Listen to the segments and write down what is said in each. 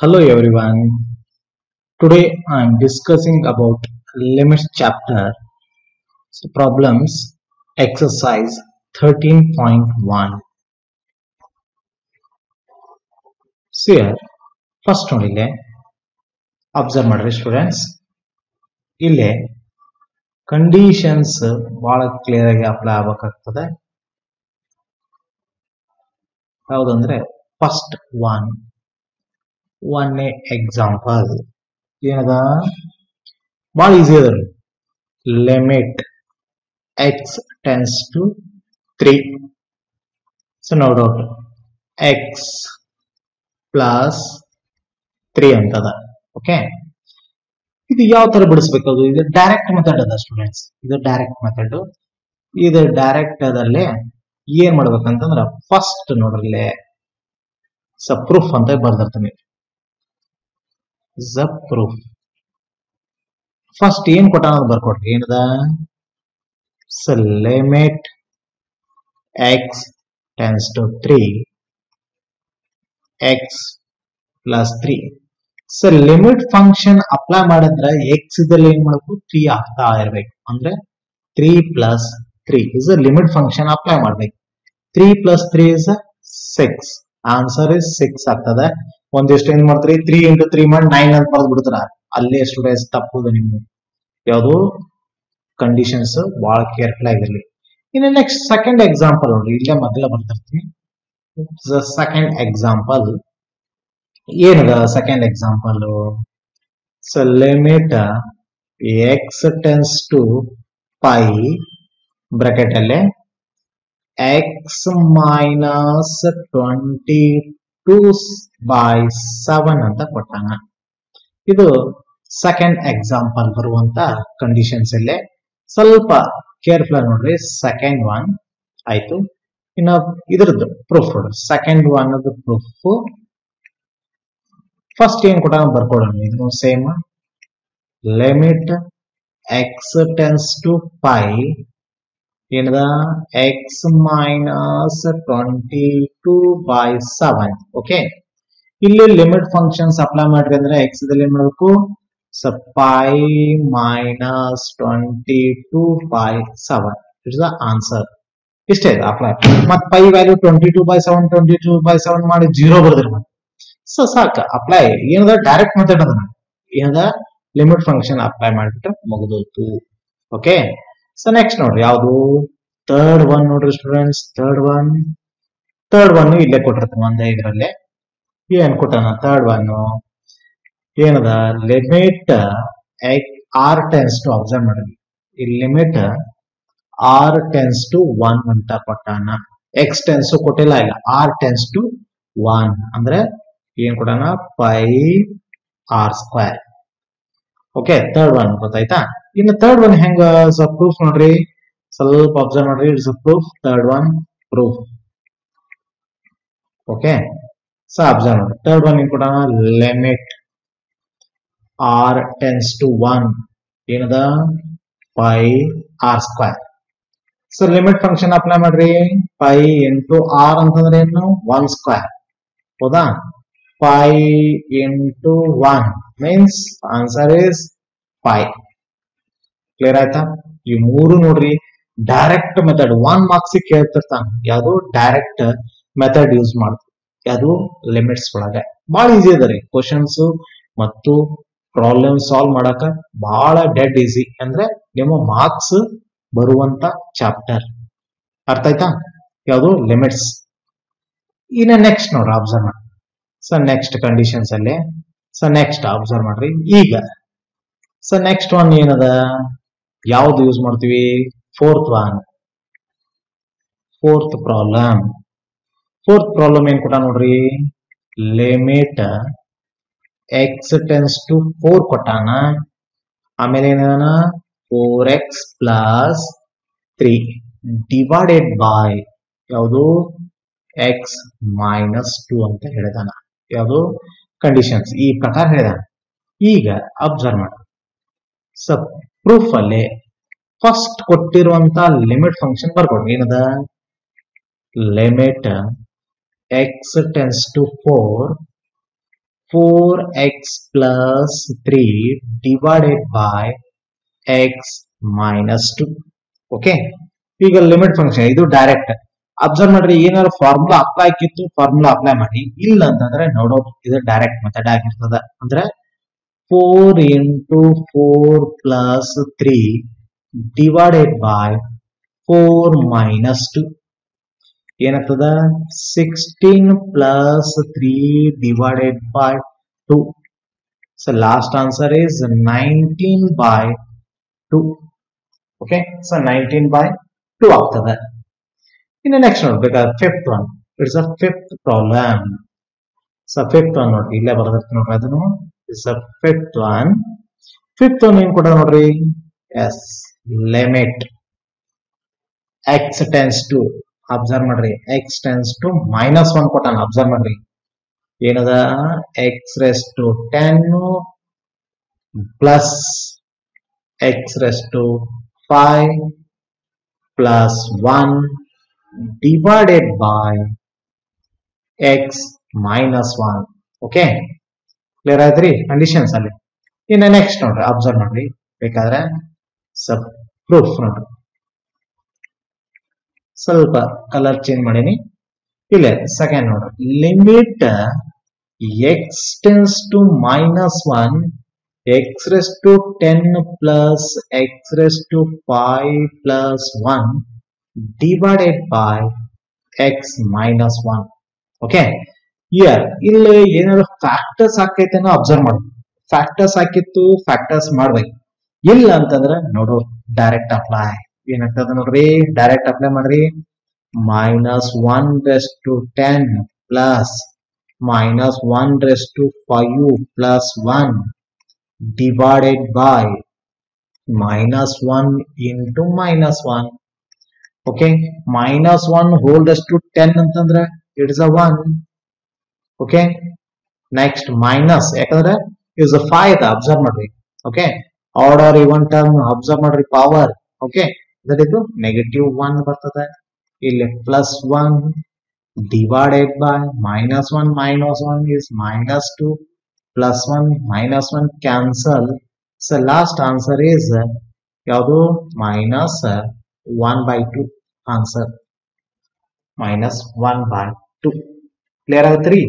Hello everyone. Today I am discussing about limits chapter. So problems exercise 13.1. So here first ನೋಡಿಲೆ observe ಮಾಡ್ರಿ students. ಇಲ್ಲಿ conditions ಬಹಳ clear ಆಗಿ apply ಆಗಬೇಕಾಗ್ತದೆ. ಯಾವುದಂದ್ರೆ first one example ಏನದ ಬಹಳ easy ಅದ. Limit x tends to 3. So no doubt x plus 3 ಅಂತದ. Okay, ಇದು ಯಾವ ತರ ಬಿಡಿಸ್ಬೇಕು? ಇದು ಡೈರೆಕ್ಟ್ ಮೆಥಡ್ ಅದ ಸ್ಟೂಡೆಂಟ್ಸ್. ಇದು ಡೈರೆಕ್ಟ್ ಮೆಥಡ್. ಇದು ಡೈರೆಕ್ಟ್ ಅದಲ್ಲಿ ಏನ್ ಮಾಡ್ಬೇಕಂತಂದ್ರ ಫಸ್ಟ್ ನೋಡ್ರಲ್ಲೇ ಪ್ರೂಫ್ ಅಂತ ಬರ್ದಿರ್ತೀನಿ. ಪ್ರೂಫ್ ಫಸ್ಟ್ ಏನ್ ಕೊಟ್ಟ ಬರ್ಕೊಡ್ರಿ. ಏನದ? Limit x tends to 3 x plus 3. So limit function apply ಮಾಡಿದ್ರೆ ಎಕ್ಸ್ ಇದಲ್ಲಿ ಏನ್ ಮಾಡಬೇಕು? 3 ಆಗ್ತಾ ಇರ್ಬೇಕು. ಅಂದ್ರೆ 3 plus 3 is a limit function apply ಮಾಡ್ಬೇಕು. 3 plus 3 is 6. ಆನ್ಸರ್ ಇಸ್ 6 ಆಗ್ತದೆ. ಒಂದಿಷ್ಟು ಏನ್ ಮಾಡ್ತೀರಿ, 3 into 3 ಮಾಡಿ 9 ಅಂತ ಬರೆದು ಬಿಡ್ತಾರ. ಅಲ್ಲೇ ಸ್ಟೂಡೆಂಟ್ಸ್ ತಪ್ಪುದು ನಿಮ್ಗೆ. ಯಾವುದು? ಕಂಡೀಷನ್ಸ್ ಬಹಳ ಕೇರ್ಫುಲ್ ಆಗಿರ್ಲಿ. ಇನ್ನು ನೆಕ್ಸ್ಟ್ ಸೆಕೆಂಡ್ ಎಕ್ಸಾಂಪಲ್ ನೋಡ್ರಿ. ಇಲ್ಲೇ ಮೊದಲ ಬರ್ತಿರ್ತೀನಿ. ಸೆಕೆಂಡ್ ಎಕ್ಸಾಂಪಲ್ ಏನದ? Second example so limit x tends to pi bracket ಅಲ್ಲೇ ಎಕ್ಸ್ ಮೈನಸ್ 22/7 ಅಂತ ಕೊಟ್ಟಾನ. ಇದು ಸೆಕೆಂಡ್ ಎಕ್ಸಾಂಪಲ್ ಬರುವಂತ ಕಂಡೀಷನ್ಸ್ ಇಲ್ಲೇ ಸ್ವಲ್ಪ ಕೇರ್ಫುಲ್ ಆಗಿ ನೋಡ್ರಿ. ಸೆಕೆಂಡ್ ಒನ್ ಆಯ್ತು. ಇನ್ನು ಇದ್ರದ್ದು ಪ್ರೂಫ್ ನೋಡ್ರಿ. ಸೆಕೆಂಡ್ ಒನ್ ಅದು ಪ್ರೂಫ್. ಫಸ್ಟ್ ಏನ್ ಕೊಟ್ಟಾನ ಬರ್ಕೊಡೋಣ. ಇದು same. Limit x tends to pi ಏನದ? X minus 22/7. ಓಕೆ, ಇಲ್ಲಿ ಲಿಮಿಟ್ ಫಂಕ್ಷನ್ಸ್ ಅಪ್ಲೈ ಮಾಡ್ರಿ ಅಂದ್ರೆ ಎಕ್ಸ್ ದಲ್ಲಿ ಏನ್ ಮಾಡ್ಬೇಕು? Pi minus 22/7 it's the answer. ಇಷ್ಟೇ ಅಪ್ಲೈ. ಮತ್ ಪೈ ವ್ಯಾಲ್ಯೂ 22/7 ಮಾಡಿ 0 ಬರ್ದ್ರಿ. ಮತ್ತೆ ಸೊ ಸಾಕ ಅಪ್ಲೈ. ಏನದ? ಡೈರೆಕ್ಟ್ ಮೆಥಡ್ ಅದ. ಏನದ? ಲಿಮಿಟ್ ಫಂಕ್ಷನ್ ಅಪ್ಲೈ ಮಾಡ್ಬಿಟ್ರೆ ಮುಗಿದೋತು. ಓಕೆ, ಸೊ ನೆಕ್ಸ್ಟ್ ನೋಡ್ರಿ ಯಾವುದು? ಥರ್ಡ್ ಒನ್ ನೋಡ್ರಿ ಸ್ಟೂಡೆಂಟ್ಸ್. ಥರ್ಡ್ ಒನ್ ಇಲ್ಲೇ ಕೊಟ್ಟಿರ್ತೀನಿ ಒಂದೇ ಇದ್ರಲ್ಲೇ. ಏನ್ ಕೊಟ್ಟಾನ? ಥರ್ಡ್ ಒನ್ ಏನದ? Limit r tends to, observe ಮಾಡ್ರಿ, ಈ ಲಿಮಿಟ್ ಆರ್ ಟೆನ್ಸ್ ಟು 1 ಅಂತ ಕೊಟ್ಟಾನ. ಎಕ್ಸ್ ಟೆನ್ಸ್ ಕೊಟ್ಟಿಲ್ಲ. ಇಲ್ಲ, ಆರ್ ಟೆನ್ಸ್ ಟು 1 ಅಂದ್ರೆ ಏನ್ ಕೊಟ್ಟಾನ? Pi r square. Okay, third one ಗೊತ್ತಾಯ್ತಾ? ಇನ್ನು ಥರ್ಡ್ ಒನ್ ಹೆಂಗ ಪ್ರೂಫ್ ನೋಡ್ರಿ. ಸ್ವಲ್ಪ ಅಬ್ಸರ್ವ್ ಮಾಡ್ರಿ. It's proof. Third one proof. Okay, so observe ಮಾಡ್ರಿ. ಥರ್ಡ್ ಒನ್ ಏನ್ ಕೊಟ್ಟಾನ? ಲಿಮಿಟ್ ಆರ್ ಟೆನ್ಸ್ ಟು 1 ಏನದ? Pi r square. So limit function apply ಮಾಡ್ರಿ. ಪೈ ಇಂಟು ಆರ್ ಅಂತಂದ್ರೆ ಏನು? 1 ಸ್ಕ್ವೇರ್. ಹೌದಾ? Pi into 1 means answer is 5. Clear ಆಯ್ತಾ? ಈ ಮೂರು ನೋಡ್ರಿ ಡೈರೆಕ್ಟ್ ಮೆಥಡ್. 1 ಮಾರ್ಕ್ಸ್ ಕೇಳ್ತಿರ್ತಾನ. ಯಾವುದು? ಡೈರೆಕ್ಟ್ ಮೆಥಡ್ ಯೂಸ್ ಮಾಡ್ತೀವಿ. ಯಾವುದು? ಲಿಮಿಟ್ಸ್ ಒಳಗೆ ಬಹಳ ಈಸಿ ಅದ ರೀ. ಕ್ವಶನ್ಸ್ ಮತ್ತು ಪ್ರಾಬ್ಲಮ್ ಸಾಲ್ವ್ ಮಾಡಕ ಬಹಳ ಡೆಡ್ ಈಸಿ. ಅಂದ್ರೆ ನಿಮ್ಮ ಮಾರ್ಕ್ಸ್ ಬರುವಂತ ಚಾಪ್ಟರ್. ಅರ್ಥ ಆಯ್ತಾ? ಯಾವುದು? ಲಿಮಿಟ್ಸ್. ಇನ್ನ ನೆಕ್ಸ್ಟ್ ನೋಡ್ರಿ ಅಬ್ಸರ್ವ್ ಮಾಡಿ. ಸೊ ನೆಕ್ಸ್ಟ್ ಕಂಡೀಷನ್ಸ್ ಅಲ್ಲಿ ನೆಕ್ಸ್ಟ್ ಅಬ್ಸರ್ವ್ ಮಾಡ್ರಿ. ಈಗ ನೆಕ್ಸ್ಟ್ ಒನ್ ಏನದ? ಯಾವ್ದು ಯೂಸ್ ಮಾಡ್ತೀವಿ? Fourth problem. ಫೋರ್ತ್ ಪ್ರಾಬ್ಲಮ್ ಏನ್ ಕೊಟ್ಟ ನೋಡ್ರಿ. ಲಿಮಿಟ್ ಎಕ್ಸ್ ಟೆನ್ಸ್ ಟು 4 ಕೊಟ್ಟಾನ. ಆಮೇಲೆ ಏನ? 4x ಪ್ಲಸ್ 3 ಡಿವೈಡೆಡ್ ಬೈ ಯಾವುದು? ಎಕ್ಸ್ ಮೈನಸ್ 2 ಅಂತ ಹೇಳಿದಾನ. ಯಾವುದು? ಕಂಡೀಷನ್ಸ್ ಈ ಪ್ರಕಾರ ಹೇಳಿದಾನ. ಈಗ ಅಬ್ಸರ್ವ್ ಮಾಡಿ. ಪ್ರೂಫ್ ಅಲ್ಲಿ ಫಸ್ಟ್ ಕೊಟ್ಟಿರುವಂತ ಲಿಮಿಟ್ ಫಂಕ್ಷನ್ ಬರ್ಕೊಡ್ರಿ. ಏನದ? Limit x tends to 4 4x plus 3 divided by x minus 2. Okay, ಈಗ ಲಿಮಿಟ್ ಫಂಕ್ಷನ್ ಇದು ಡೈರೆಕ್ಟ್ ಅಬ್ಸರ್ವ್ ಮಾಡ್ರಿ. ಏನಾದ್ರು ಫಾರ್ಮುಲಾ ಅಪ್ಲೈ ಆಗಿತ್ತು ಫಾರ್ಮುಲಾ ಅಪ್ಲೈ ಮಾಡಿ, ಇಲ್ಲ ಅಂತಂದ್ರೆ ನೋಡೋದು ಇದು ಡೈರೆಕ್ಟ್ ಮೆಥಡ್ ಆಗಿರ್ತದ. ಅಂದ್ರೆ 4 into 4 plus 3 divided by 4 minus 2 ಏನಾಗ್ತದ 16 plus 3 divided by 2. So last answer is 19 by 2. Okay, so 19 by 2 ಆಗ್ತದೆ. ಇನ್ನು ನೆಕ್ಸ್ಟ್ ನೋಡ್ಬೇಕಾದ್ರೆ fifth one, it's a fifth problem. So fifth one ನೋಡ್ರಿ, ಇಲ್ಲೇ ಬರೆದಿರ್ತೀನಿ ನೋಡ್ರಿ ಅದನ್ನು. It's a fifth one. Fifth one ಏನ್ ಕೊಡ ನೋಡ್ರಿ, yes limit x tends to, observe ಮಾಡ್ರಿ, x ಟೆನ್ಸ್ ಟು -1 ಕೊಟ್ಟಾನ. ಅಬ್ಸರ್ವ್ ಮಾಡ್ರಿ ಏನದ x raised to 10 plus x raised to 5 plus 1 divided by x minus 1. Okay, clear ಆಯ್ತ್ರಿ ಕಂಡೀಷನ್ಸ್ ಅಲ್ಲಿ. ಇನ್ನು ನೆಕ್ಸ್ಟ್ ನೋಡ್ರಿ, ಅಬ್ಸರ್ವ್ ಮಾಡ್ರಿ ಬೇಕಾದ್ರೆ ಸಬ್ ಪ್ರೂಫ್ ನೋಡ್ರಿ. ಸ್ವಲ್ಪ ಕಲರ್ ಚೇಂಜ್ ಮಾಡೀನಿ. ಇಲ್ಲೇ ಸೆಕೆಂಡ್ ನೋಡ್ರಿ, limit x tends to -1 x raised to 10 plus x raised to 5 plus 1 divided by x minus 1. Okay, year ಇಲ್ಲಿ ಏನಾದ್ರು ಫ್ಯಾಕ್ಟರ್ಸ್ ಹಾಕೈತೆ ಅಬ್ಸರ್ವ್ ಮಾಡ್ಬೇಕು. ಫ್ಯಾಕ್ಟರ್ಸ್ ಹಾಕಿತ್ತು ಫ್ಯಾಕ್ಟರ್ಸ್ ಮಾಡ್ಬೇಕು, ಇಲ್ಲ ಅಂತಂದ್ರೆ ನೋಡು ಡೈರೆಕ್ಟ್ ಅಪ್ಲೈ. ಏನಾಗ್ತದ ನೋಡ್ರಿ, ಡೈರೆಕ್ಟ್ ಅಪ್ಲೈ ಮಾಡ್ರಿ. -1 raised to 10 plus -1 raised to 5 plus 1 divided by -1 into -1. okay, -1 whole raised to 10 ಅಂತಂದ್ರೆ it is a 1. okay, next minus ಯಾಕಂದ್ರೆ is a 5 ಅಬ್ಸರ್ವ್ ಮಾಡ್ರಿ. ಓಕೆ, ಆಡ್ ಆರ್ ಇವನ್ ಟರ್ಮ್ ಅಬ್ಸರ್ವ್ ಮಾಡ್ರಿ power. Okay, that ಇದು -1 ಬರ್ತದೆ. ಇಲ್ಲಿ +1 divided by -1 minus 1 is -2 plus 1 minus 1 cancel. So last answer is ಯಾವುದು -1/2 answer, -1/2. Clear ಆಗುತ್ತೆ,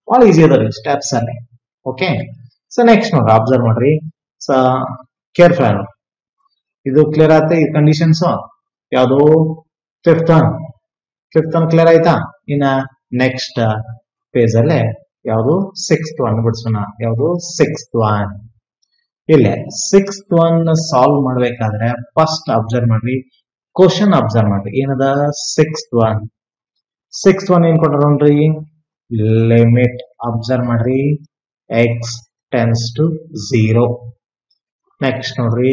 ಭಾಳ ಈಸಿ ಅದ ರೀ ಸ್ಟೆಪ್ಸ್ ಅಲ್ಲಿ. ಓಕೆ, ಸೊ ನೆಕ್ಸ್ಟ್ ನೋಡ್ರಿ ಅಬ್ಸರ್ವ್ ಮಾಡ್ರಿ. ಸೊ ಕೇರ್ಫುಲ್ ಆಗಿ ನೋಡ್ರಿ, ಇದು ಕ್ಲಿಯರ್ ಆಗುತ್ತೆ ಈ ಕಂಡೀಷನ್ಸ್. ಯಾವುದು ಫಿಫ್ತ್ ಒನ್ ಕ್ಲಿಯರ್ ಆಯ್ತಾ. ಇನ್ನ ನೆಕ್ಸ್ಟ್ ಪೇಜ್ ಅಲ್ಲೇ ಯಾವುದು ಸಿಕ್ಸ್ತ್ ಒನ್ ಬಿಡಿಸೋಣ. ಯಾವುದು ಸಿಕ್ಸ್ತ್ ಒನ್. ಇಲ್ಲೇ ಸಿಕ್ಸ್ತ್ ಒನ್ ಸಾಲ್ವ್ ಮಾಡ್ಬೇಕಾದ್ರೆ ಫಸ್ಟ್ ಅಬ್ಸರ್ವ್ ಮಾಡ್ರಿ, ಕ್ವಶನ್ ಅಬ್ಸರ್ವ್ ಮಾಡ್ರಿ. ಏನದ ಸಿಕ್ಸ್ತ್ ಒನ್ ಏನ್ ಕೊಟ್ಟಾರ ನೋಡ್ರಿ, ಲಿಮಿಟ್ ಅಬ್ಸರ್ವ್ ಮಾಡ್ರಿ x ಟೆನ್ಸ್ ಟು 0. ನೆಕ್ಸ್ಟ್ ನೋಡ್ರಿ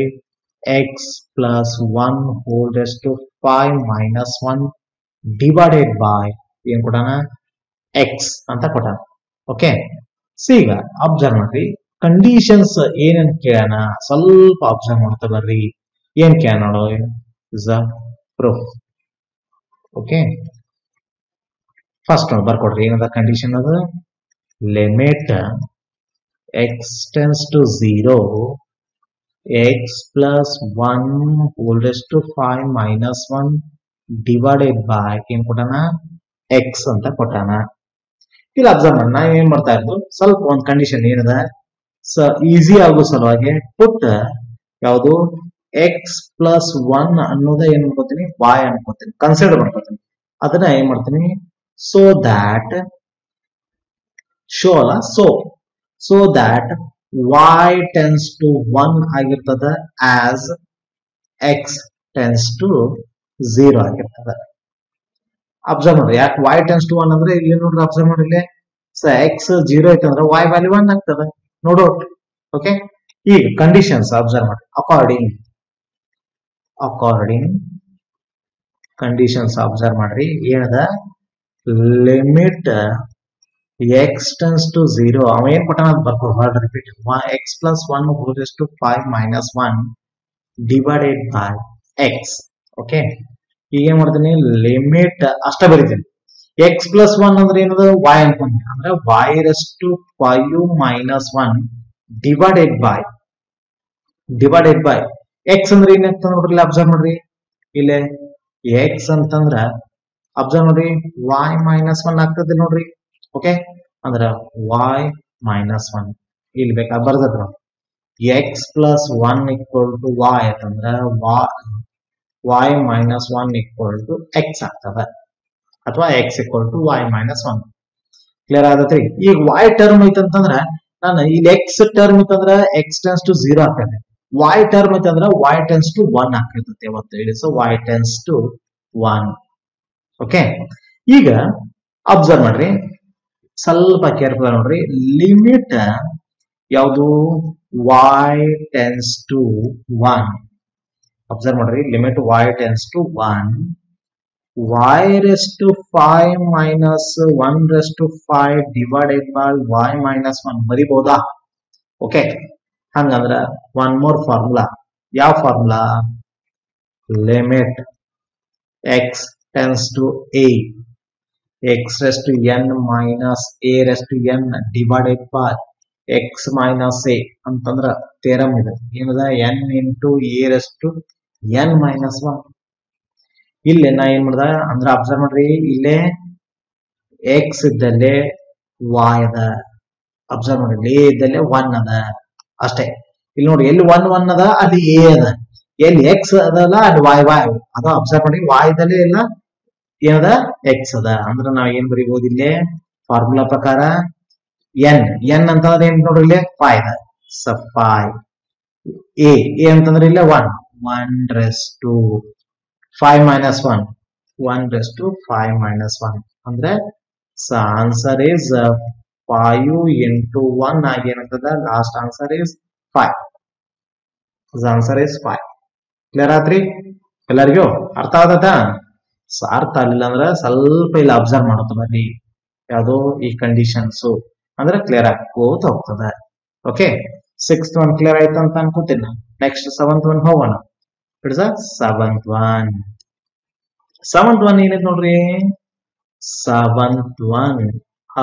x plus 1 whole raised to 5 minus 1 divided by ಏನ್ ಕೊಟ್ಟಾನ x ಅಂತ ಕೊಟ್ಟಾನ. ಓಕೆ, ಈಗ ಅಬ್ಸರ್ವ್ ಮಾಡ್ರಿ ಕಂಡೀಷನ್ಸ್ ಏನೇನ್ ಕೇಳೋಣ, ಸ್ವಲ್ಪ ಅಬ್ಸರ್ವ್ ಮಾಡ್ತಾ ಬರ್ರಿ. ಏನ್ ಕೇಳ ನೋಡೋ, is a proof. Okay, first ಬರ್ಕೊಡ್ರಿ ಏನದ ಕಂಡೀಷನ್. ಅದು limit x tends to 0 x plus 1 whole raised to 5 minus 1 divided by ಏನ್ ಕೊಟ್ಟಾನ x ಅಂತ ಕೊಟ್ಟಾನ. ಇಲ್ಲಿ ಅಬ್ಸರ್ವ್ ಮಾಡಿ ನಾ ಏನ್ ಮಾಡ್ತಾ ಇರೋದು, ಸ್ವಲ್ಪ ಒಂದು ಕಂಡೀಷನ್ ಏನದ ಈಸಿ ಆಗೋ ಸಲುವಾಗಿ ಪುಟ್ ಯಾವುದು x plus 1 ಅನ್ನೋದ ಏನ್ ಮಾಡ್ಕೋತೀನಿ y ಅನ್ಕೋತೀನಿ, ಕನ್ಸಿಡರ್ ಮಾಡ್ಕೋತೀನಿ. ಅದನ್ನ ಏನ್ ಮಾಡ್ತೀನಿ, so that y tends to 1 ಆಗಿರ್ತದ as x tends to 0 ಆಗಿರ್ತದ. ಅಬ್ಸರ್ವ್ ಮಾಡ್ರಿ, ಯಾಕೆ y tends to 1 ಅಂದ್ರೆ ಇಲ್ಲಿ ನೋಡ್ರಿ ಅಬ್ಸರ್ವ್ ಮಾಡ್ರಿ, ಇಲ್ಲಿ x 0 ಐತಂದ್ರೆ y ವ್ಯಾಲ್ಯೂ 1 ಆಗ್ತದ ನೋಡೋ. ಓಕೆ, ಈಗ ಕಂಡೀಷನ್ಸ್ ಅಬ್ಸರ್ವ್ ಮಾಡ್ರಿ. ಅಕಾರ್ಡಿಂಗ್ ಕಂಡೀಷನ್ಸ್ ಅಬ್ಸರ್ವ್ ಮಾಡ್ರಿ. ಏನದ ಲಿಮಿಟ್ x tends to 0 ಅವ ಏನ್ ಕೊಟ್ಟಾನ ಅಂತ ಬರ್ಕೊಂಡು repeat, x plus 1 whole raised to 5 minus 1 divided by x. Okay, ಈಗ ಏನ್ ಮಾಡ್ತೀನಿ ಲಿಮಿಟ್ ಅಷ್ಟ ಬರೀತೀನಿ. ಎಕ್ಸ್ ಪ್ಲಸ್ ಒನ್ ಅಂದ್ರೆ ಏನದ y ಅನ್ಕೊಂಡಿ ಅಂದ್ರೆ y raised to 5 minus 1 divided by x ಅಂದ್ರೆ ಏನಾಗ್ತದೆ ನೋಡ್ರಿ ಇಲ್ಲಿ ಅಬ್ಸರ್ವ್ ಮಾಡ್ರಿ ಇಲ್ಲಿ ಎಕ್ಸ್ ಅಂತಂದ್ರ ಅಬ್ಸರ್ವ್ ನೋಡ್ರಿ y ಮೈನಸ್ 1 ಆಗ್ತದೆ ನೋಡ್ರಿ ಓಕೆ ಅಂದ್ರ y ಮೈನಸ್ 1 ಇಲ್ಲಿ ಬೇಕಾ ಬರ್ದದ್ರ x plus 1 equal to y ಅಂತಂದ್ರ y minus 1 equal to x ಆಗ್ತದ ಅಥವಾ x equal to y minus 1 clear ಆಗತ್ರಿ ಈಗ y ಟರ್ಮ್ ಐತಂತಂದ್ರ ನಾನು ಇಲ್ಲಿ ಎಕ್ಸ್ ಟರ್ಮ್ ಇತ್ತಂದ್ರ ಎಕ್ಸ್ ಟೆನ್ಸ್ ಟು 0 ಆಗ್ತದೆ y ಟರ್ಮ್ ಐತಂದ್ರ y ಟೆನ್ಸ್ ಟು 1 ಆಗ್ತೈತೆ ಇವತ್ತು ಹೇಳಿ so y tends to 1 okay ಈಗ ಅಬ್ಸರ್ವ್ ಮಾಡ್ರಿ ಸ್ವಲ್ಪ ಕೇರ್ಫುಲ್ ನೋಡ್ರಿ ಲಿಮಿಟ್ ಯಾವುದು y ಟೆನ್ಸ್ ಟು 1 ಅಬ್ಸರ್ವ್ ಮಾಡ್ರಿ limit y tends to 1 y raised to 5 minus 1 raised to 5 divided by y minus 1 ಬರಿಬಹುದಾ okay ಹಂಗಂದ್ರ ಒನ್ ಮೋರ್ ಫಾರ್ಮುಲಾ ಯಾವ formula limit x tends to a x raised to n minus a raised to n divided by x minus a ಅಂತಂದ್ರ theorem ಇದೆ ಏನದ n into a raised to n minus 1 ಇಲ್ಲಿ ನಾ ಏನ್ ಮಾಡ್ದ ಅಂದ್ರ observe ಮಾಡ್ರಿ ಇಲ್ಲೇ ಎಕ್ಸ್ ಇದ್ದಲ್ಲಿ y ಅದ ಅಬ್ಸರ್ವ್ ಮಾಡ್ರಿ ಎ ಇದ್ದಲ್ಲಿ 1 ಅದ ಅಷ್ಟೇ ಇಲ್ಲಿ ನೋಡಿ ಎಲ್ಲಿ 1 1 ಅದ ಅಲ್ಲಿ ಎ ಅದ ಎಲ್ಲಿ ಎಕ್ಸ್ ಅದಲ್ಲ ಅಲ್ಲಿ y ಅದ ಅಬ್ಸರ್ವ್ ಮಾಡಿ y ಇದ್ದಲ್ಲಿ ಎಲ್ಲ ಏನದ ಎಕ್ಸ್ ಅದ ಅಂದ್ರ ನಾವ್ ಏನ್ ಬರೀಬಹುದು ಇಲ್ಲಿ ಫಾರ್ಮುಲಾ ಪ್ರಕಾರ n ಅಂತಂದ್ರೆ ಏನ್ ನೋಡ್ರಿ ಇಲ್ಲಿ 5 ಅದ ಸೊ 5 a ಅಂತಂದ್ರೆ ಇಲ್ಲಿ 1 raised to 5 minus 1 1 raised to 5 minus 1 ಅಂದ್ರೆ so answer is 5 into 1 ಆಗೇನಂತದ last answer is 5 the answer is 5 clear ಆತ್ರಿ ಎಲ್ಲರಿಗೂ ಅರ್ಥ ಆದತಾ ಅರ್ಥ ಆಗಿಲ್ಲ ಅಂದ್ರೆ ಸ್ವಲ್ಪ ಇಲ್ಲಿ ಅಬ್ಸರ್ವ್ ಮಾಡುತ್ತ ಬರ್ರಿ ಯಾವುದು ಈ ಕಂಡೀಷನ್ಸ್ ಅಂದ್ರೆ ಕ್ಲಿಯರ್ ಆಗೋತ ಹೋಗ್ತದೆ ಓಕೆ 6th one ಕ್ಲಿಯರ್ ಆಯ್ತು ಅಂತ ಅನ್ಕೋತೀನಿ ನೆಕ್ಸ್ಟ್ 7th one ಹೋಗೋಣ ಇಟ್ಸ್ ಅ 7th one ಏನೈತೆ ನೋಡ್ರಿ 7th one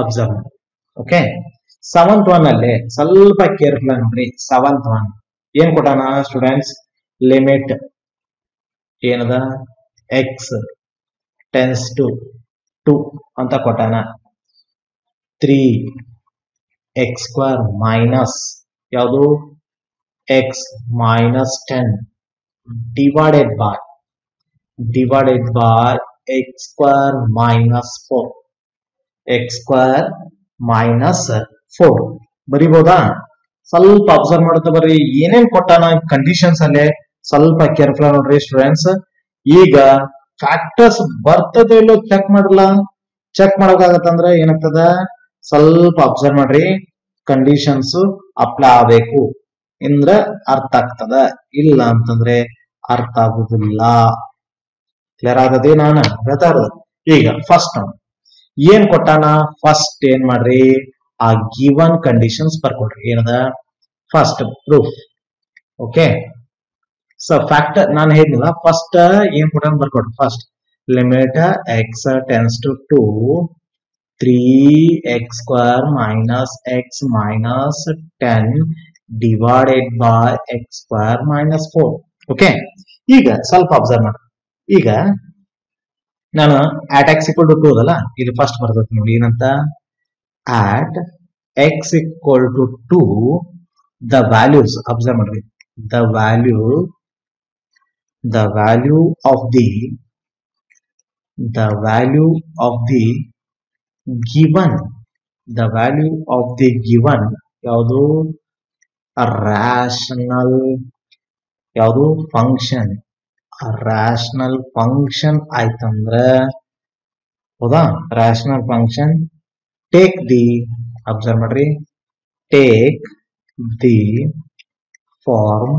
observe okay 7th one ಅಲ್ಲಿ ಸ್ವಲ್ಪ ಕೇರ್ಫುಲ್ ನೋಡ್ರಿ 7th one ಏನ್ ಕೊಟ್ಟಾನ ಸ್ಟೂಡೆಂಟ್ಸ್ ಲಿಮಿಟ್ ಏನದ x tends to 2 ಅಂತ ಕೊಟ್ಟಾನ 3x square ಮೈನಸ್ ಯಾವುದು x minus 10 divided by x square minus 4 x square minus 4 ಬರಿಬಹುದಾ ಸ್ವಲ್ಪ ಅಬ್ಸರ್ವ್ ಮಾಡುತ್ತಾ ಬರ್ರಿ ಏನೇನ್ ಕೊಟ್ಟಾನ ಕಂಡೀಷನ್ಸ್ ಅಲ್ಲೇ ಸ್ವಲ್ಪ ಕೇರ್ಫುಲ್ ನೋಡ್ರಿ ಸ್ಟೂಡೆಂಟ್ಸ್ ಈಗ ಫ್ಯಾಕ್ಟರ್ಸ್ ಬರ್ತದೆ ಇಲ್ಲೋ ಚೆಕ್ ಮಾಡಲ್ಲ ಚೆಕ್ ಮಾಡೋಕಾಗತ್ತಂದ್ರೆ ಏನಾಗ್ತದ ಸ್ವಲ್ಪ ಅಬ್ಸರ್ವ್ ಮಾಡ್ರಿ ಕಂಡೀಷನ್ಸ್ ಅಪ್ಲೈ ಆಗಬೇಕು ಅಂದ್ರೆ ಅರ್ಥ ಆಗ್ತದ ಇಲ್ಲ ಅಂತಂದ್ರೆ ಅರ್ಥ ಆಗುದಿಲ್ಲ ಕ್ಲಿಯರ್ ಆಗದೆ ನಾನು ಹೇಳ್ತಾ ಇರೋದು ಈಗ ಫಸ್ಟ್ ಏನ್ ಕೊಟ್ಟಾನ ಫಸ್ಟ್ ಏನ್ ಮಾಡ್ರಿ ಆ ಗಿವನ್ ಕಂಡೀಷನ್ಸ್ ಬರ್ಕೊಡ್ರಿ ಏನದ first proof okay so factor ನಾನು ಹೇಳಿಲ್ಲ ಫಸ್ಟ್ ಏನ್ ಕೊಟ್ಟಾನ ಬರ್ಕೊಡ್ರಿ first limit x tends to 2 3x square minus x minus 10 divided by x square minus 4 okay ಈಗ ಸ್ವಲ್ಪ ಅಬ್ಸರ್ವ್ ಮಾಡಿ ಈಗ ನಾನು at x equal to 2 ಅದಲ್ಲ ಇಲ್ಲಿ ಫಸ್ಟ್ ಬರ್ತೈತಿ ನೋಡಿ ಏನಂತ at x equal to 2 the values observe ಮಾಡ್ರಿ the value of the given ಯಾವುದು rational ಯಾವುದು rational function ಆಯ್ತಂದ್ರ ಹೌದಾ rational function take the observe ಮಾಡ್ರಿ take the form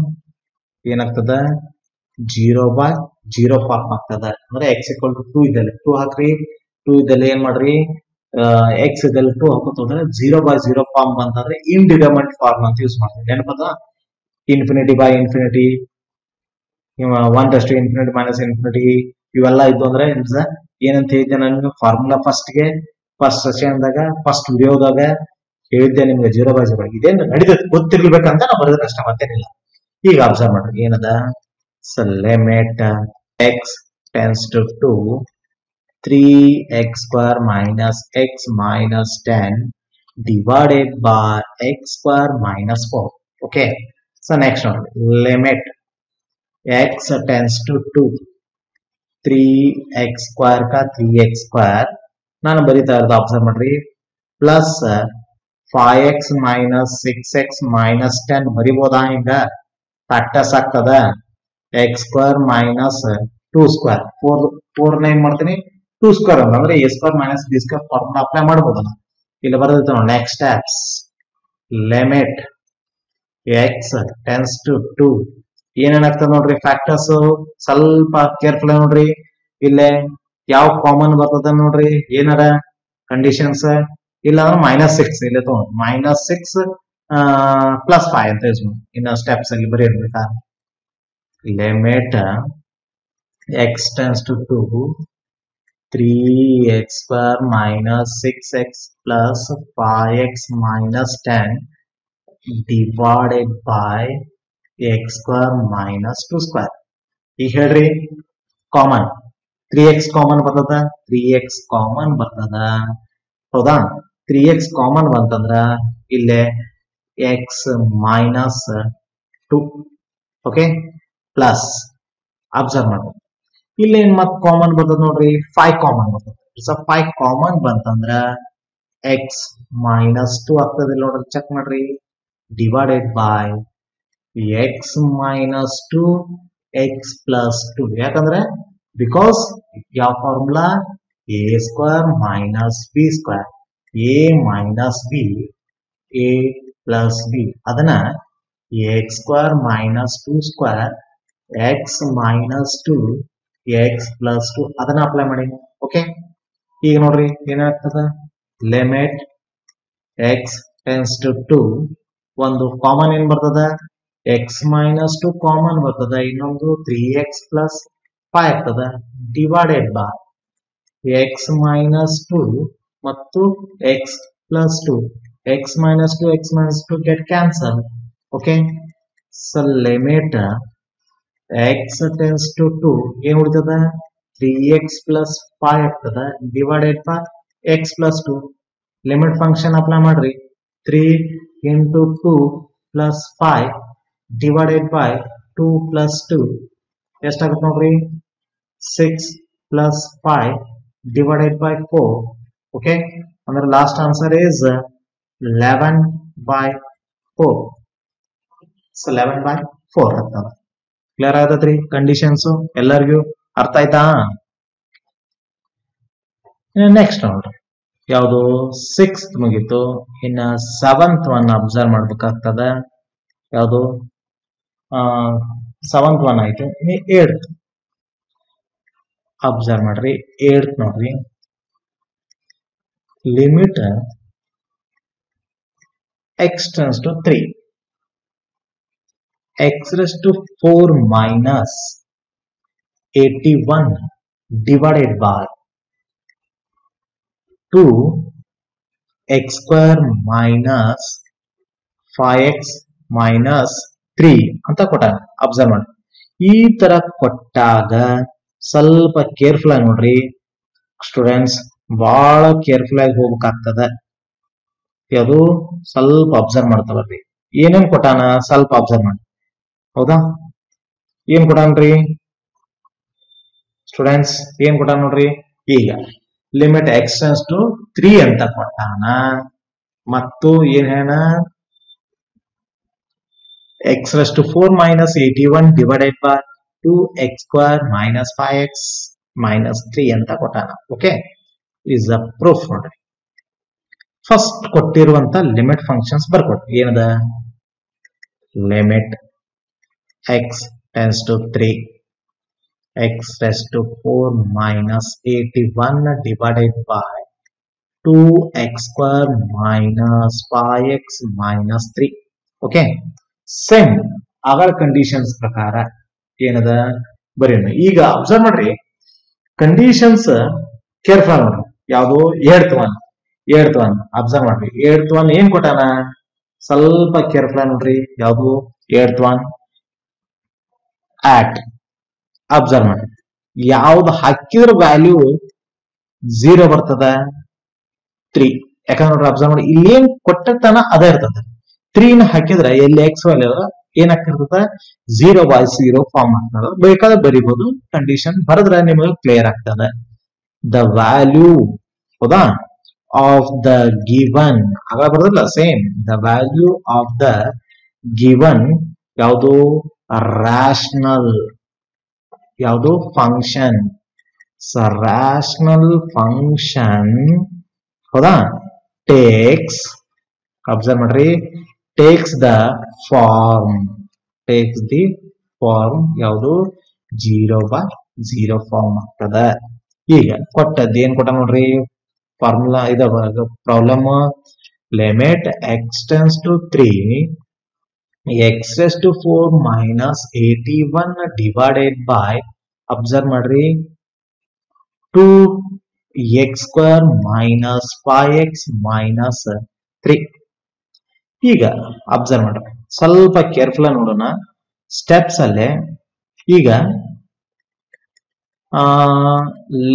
ಏನಾಗ್ತದ 0/0 ಫಾರ್ಮ್ ಆಗ್ತದ ಅಂದ್ರೆ x equal to 2 ಇದ್ದಲ್ಲಿ 2 ಹಾಕ್ರಿ 2 ಇದ್ದಲ್ಲಿ ಏನ್ ಮಾಡ್ರಿ x ಇದ್ದಲ್ಲಿ 2 ಹಾಕೋತಂದ್ರೆ 0/0 ಫಾರ್ಮ್ ಬಂತಂದ್ರೆ ಇಂಡಿಟರ್ಮಿನೇಟ್ ಫಾರ್ಮ್ ಅಂತ ಯೂಸ್ ಮಾಡ್ತೀವಿ ನೆನಪದ infinity by infinity 1 to infinity minus infinity ಇವೆಲ್ಲ ಇದ್ದು ಅಂದ್ರೆ ಏನಂತ ಹೇಳಿದ್ದೆ ನಾನು ಫಾರ್ಮುಲಾ ಫಸ್ಟ್ ಸೆಷನ್ದಾಗ ಫಸ್ಟ್ ವಿಡಿಯೋದಾಗ ಹೇಳಿದ್ದೆ ನಿಮ್ಗೆ 0/0 ಇದೇನು ನಡೀತದೆ ಗೊತ್ತಿರ್ಬೇಕಂತ ನಾವು ಬರೆದ್ರೆ ಅಷ್ಟೇ ಮತ್ತೇನಿಲ್ಲ. ಈಗ ಅಬ್ಸರ್ವ್ ಮಾಡ್ರಿ ಏನದ limit x tends to 2 3x square minus x minus 10 divided by x square minus 4. Okay, so next one limit x tends to 2 3x square का 3x square ನಾನು ಬರೀತಾ ಇರೋದು ಅಬ್ಸರ್ವ್ ಮಾಡ್ರಿ plus 5x minus 6x minus 10 ಬರಿಬೋದಾ ಹಿಂಗ factors ಆಗ್ತದ x square minus 2 square 4 ಏನ್ ಮಾಡ್ತೀನಿ 2 square ಅಂದ್ರೆ a square minus b square formula apply ಮಾಡಬಹುದಲ್ಲ. ಇಲ್ಲಿ ಬರೆದಿತ್ತು ನೋಡಿ next steps limit x tends to 2 ಏನೇನಾಗ್ತದೆ ನೋಡ್ರಿ ಫ್ಯಾಕ್ಟರ್ಸ್ ಸ್ವಲ್ಪ ಕೇರ್ಫುಲ್ ನೋಡ್ರಿ. ಇಲ್ಲೇ ಯಾವ ಕಾಮನ್ ಬರ್ತದ ನೋಡ್ರಿ ಏನಾರ ಕಂಡೀಷನ್ಸ್ ಇಲ್ಲ ಅಂದ್ರೆ -6 ಇಲ್ಲಿ ತಗೊಂಡು -6 +5 ಅಂತ ಯೂಸ್ ಮಾಡಿ ಇನ್ನು ಸ್ಟೆಪ್ಸ್ ಅಲ್ಲಿ ಬರೀರ್ಬೇಕಾ limit x tends to 2 3x square minus 6x plus 5x minus 10 divided by x square minus 2 square. ಈಗ ಹೇಳ್ರಿ ಕಾಮನ್ 3x ಕಾಮನ್ ಬರ್ತದ 3x ಕಾಮನ್ ಬರ್ತದ ಹೌದಾ 3x ಕಾಮನ್ ಬಂತಂದ್ರ ಇಲ್ಲೇ x minus 2 okay plus observe ಮಾಡಿ ಇಲ್ಲಿ ಮತ್ ಕಾಮನ್ ಬರ್ತದ ನೋಡ್ರಿ 5 ಕಾಮನ್ ಬರ್ತದ. ಸೊ 5 ಕಾಮನ್ ಬಂತಂದ್ರ x minus 2 ಆಗ್ತದೆ ನೋಡ್ರಿ ಚೆಕ್ ಮಾಡ್ರಿ divided by x minus 2 x plus 2 ಯಾಕಂದ್ರೆ ಬಿಕಾಸ್ ಯಾವ formula a square minus b square a minus b a plus b ಅದನ್ನ x square minus 2 square x minus 2 x plus 2 ಅದನ್ನ apply ಮಾಡಿ. Okay ಈಗ ನೋಡ್ರಿ ಏನಾಗ್ತದ ಲಿಮಿಟ್ x tends to 2 ಒಂದು common ಏನ್ ಬರ್ತದ x minus 2 ಕಾಮನ್ ಬರ್ತದ ಇನ್ನೊಂದು 3x plus 5 ಆಗ್ತದ ಡಿವೈಡೆಡ್ ಬೈ x minus 2 ಮತ್ತು x plus 2 x minus 2 get cancel. Okay so limit x tends to 2 ಏನ್ ಉಳಿತದ 3x plus 5 ಆಗ್ತದ divided by x plus 2 limit function apply ಮಾಡ್ರಿ 3 into 2 plus 5 divided by 2 plus 2 ಎಷ್ಟಾಗುತ್ತೆ ನೋಡ್ರಿ 6 plus 5 divided by 4. okay ಅಂದ್ರೆ last answer is 11/4. So 11/4 ಆಗ್ತದ. Clear ಆಗತ್ರಿ conditions ಎಲ್ಲರಿಗೂ ಅರ್ಥ ಆಯ್ತಾ? ನೆಕ್ಸ್ಟ್ ನೋಡ್ರಿ ಯಾವುದು 6th ಮುಗೀತು ಇನ್ನ 7th ಒನ್ ಅಬ್ಸರ್ವ್ ಮಾಡ್ಬೇಕಾಗ್ತದ. ಯಾವುದು 7th ಒನ್ ಆಯ್ತು ಇನ್ನು 8th ಅಬ್ಸರ್ವ್ ಮಾಡ್ರಿ 8th ನೋಡ್ರಿ limit x tends to 3 x raised to 4 minus 81 divided by 2 x square minus 5x minus 3 ಅಂತ ಕೊಟ್ಟಾಗ ಅಬ್ಸರ್ವ್ ಮಾಡಿ. ಈ ತರ ಕೊಟ್ಟಾಗ ಸ್ವಲ್ಪ ಕೇರ್ಫುಲ್ ಆಗಿ ನೋಡ್ರಿ ಸ್ಟೂಡೆಂಟ್ಸ್, ಬಹಳ ಕೇರ್ಫುಲ್ ಆಗಿ ಹೋಗ್ಬೇಕಾಗ್ತದ. ಅದು ಸ್ವಲ್ಪ ಅಬ್ಸರ್ವ್ ಮಾಡ್ತಾ ಬರ್ರಿ. ಏನೇನ್ ಕೊಟ್ಟಾನ ಸ್ವಲ್ಪ ಅಬ್ಸರ್ವ್ ಮಾಡಿ. ಹೌದಾ, ಏನ್ ಕೊಟ್ಟಾನ್ರಿ ಸ್ಟೂಡೆಂಟ್ಸ್? ಏನ್ ಕೊಟ್ಟಾನ ನೋಡ್ರಿ. ಈಗ ಲಿಮಿಟ್ x tends to 3 ಅಂತ ಕೊಟ್ಟಾನ ಮತ್ತು ಏನೇನ x raised to 4 minus 81 divided by 2x square minus 5x minus 3 ಅಂತ ಕೊಟ್ಟಾನ. ಓಕೆ, ಇಸ್ ಅ ಪ್ರೂಫ್ ನೋಡ್ರಿ. ಫಸ್ಟ್ ಕೊಟ್ಟಿರುವಂತ ಲಿಮಿಟ್ ಫಂಕ್ಷನ್ಸ್ ಬರ್ಕೊಟ್ರಿ. ಏನದ limit x tends to 3 x raised to 4 minus 81 divided by 2x square minus 5x minus 3. Okay, same ಅವರ conditions ಪ್ರಕಾರ ಏನದ ಬರೆಯೋಣ. ಈಗ ಅಬ್ಸರ್ವ್ ಮಾಡ್ರಿ, ಕಂಡೀಷನ್ಸ್ ಕೇರ್ಫುಲ್ ನೋಡ್ರಿ ಯಾವುದು ಏಳ್ತ್ ಒನ್ ಅಬ್ಸರ್ವ್ ಮಾಡ್ರಿ ಏಳ್ತ್ ಒನ್ ಏನ್ ಕೊಟ್ಟಾನ ಸ್ವಲ್ಪ ಕೇರ್ಫುಲ್ ನೋಡ್ರಿ ಯಾವುದು ಏಳ್ತ್ ಒನ್ ಆಟ್ ಅಬ್ಸರ್ವ್ ಮಾಡ್ರಿ ಯಾವ್ದು ಹಾಕಿದ್ರ ವ್ಯಾಲ್ಯೂ 0 ಬರ್ತದ 3 ಯಾಕಂದ್ರೆ ನೋಡ್ರಿ ಅಬ್ಸರ್ವ್ ಮಾಡಿ ಇಲ್ಲಿ ಏನ್ ಕೊಟ್ಟಿರ್ತಾನ ಅದೇ ಇರ್ತದೆ 3 ನ ಹಾಕಿದ್ರೆ ಎಲ್ಲಿ ಎಕ್ಸ್ ವ್ಯಾಲ್ಯೂ ಏನಾಗ್ತಿರ್ತದ 0/0 ಫಾರ್ಮ್ ಆಗ್ತದ ಬೇಕಾದ್ರೆ ಬರಿಬಹುದು ಕಂಡೀಷನ್ ಬರೆದ್ರೆ ನಿಮಗೆ ಕ್ಲಿಯರ್ ಆಗ್ತದೆ ದ ವ್ಯಾಲ್ಯೂ ಹೌದಾ ಆಫ್ ದ ಗಿವನ್ ಆಗ ಬರೋದಿಲ್ಲ same the value of the given ಯಾವುದು ರಾಷನಲ್ ಯಾವುದು ಫಂಕ್ಷನ್ ರಾಷನಲ್ ಫಂಕ್ಷನ್ ಹೌದಾ ಟೇಕ್ಸ್ ಅಬ್ಸರ್ವ್ ಮಾಡ್ರಿ ಟೇಕ್ಸ್ ದ ಫಾರ್ಮ್ ಯಾವುದು 0/0 ಫಾರ್ಮ್ ಆಗ್ತದ ಈಗ ಕೊಟ್ಟದ್ದು ಏನ್ ಕೊಟ್ಟ ನೋಡ್ರಿ ಫಾರ್ಮುಲಾ ಇದ problem limit x tends to 3 x raised to 4 minus 81 divided by observe ಮಾಡ್ರಿ 2x square minus 5x minus 3 ಈಗ ಅಬ್ಸರ್ವ್ ಮಾಡ್ರಿ ಸ್ವಲ್ಪ ಕೇರ್ಫುಲ್ ನೋಡೋಣ ಸ್ಟೆಪ್ಸ್ ಅಲ್ಲೇ ಈಗ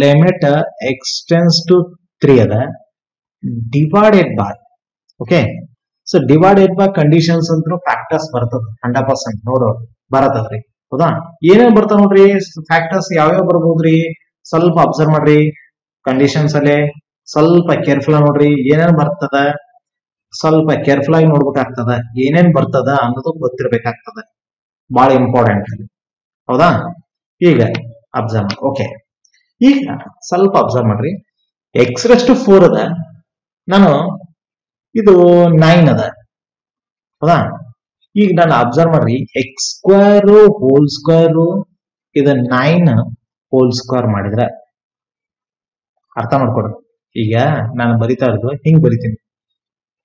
ಲಿಮಿಟ್ x ಟೆನ್ಸ್ ಟು 3 ಅದ divided bye okay so divided by conditions ಅಂತ factors ಬರ್ತದ 100% ನೋಡೋ ಬರತ್ತದ್ರಿ ಹೌದಾ ಏನೇನ್ ಬರ್ತಾವ ನೋಡ್ರಿ ಫ್ಯಾಕ್ಟರ್ಸ್ ಯಾವ್ಯಾವ ಬರ್ಬೋದ್ರಿ ಸ್ವಲ್ಪ ಅಬ್ಸರ್ವ್ ಮಾಡ್ರಿ ಕಂಡೀಷನ್ಸ್ ಅಲ್ಲೇ ಸ್ವಲ್ಪ ಕೇರ್ಫುಲ್ ನೋಡ್ರಿ ಏನೇನ್ ಬರ್ತದ ಸ್ವಲ್ಪ ಕೇರ್ಫುಲ್ ಆಗಿ ನೋಡ್ಬೇಕಾಗ್ತದ ಏನೇನ್ ಬರ್ತದ ಅನ್ನೋದು ಗೊತ್ತಿರ್ಬೇಕಾಗ್ತದ ಬಹಳ ಇಂಪಾರ್ಟೆಂಟ್ ಹೌದಾ ಈಗ ಅಬ್ಸರ್ವ್ ಓಕೆ ಈಗ ಸ್ವಲ್ಪ ಅಬ್ಸರ್ವ್ ಮಾಡ್ರಿ ಎಕ್ಸ್ ರೆಸ್ಟ್ 4 ಅದ ನಾನು ಇದು 9 ಅದ ಹೌದಾ ಈಗ ನಾನು ಅಬ್ಸರ್ವ್ ಮಾಡ್ರಿ ಎಕ್ಸ್ ಸ್ಕ್ವೇರ್ ಹೋಲ್ ಸ್ಕ್ವೇರ್ ಇದು 9 ಹೋಲ್ ಸ್ಕ್ವೇರ್ ಮಾಡಿದ್ರೆ ಅರ್ಥ ಮಾಡ್ಕೊಡ್ರಿ ಈಗ ನಾನು ಬರಿತಾ ಇರೋದು ಹಿಂಗ್ ಬರಿತೀನಿ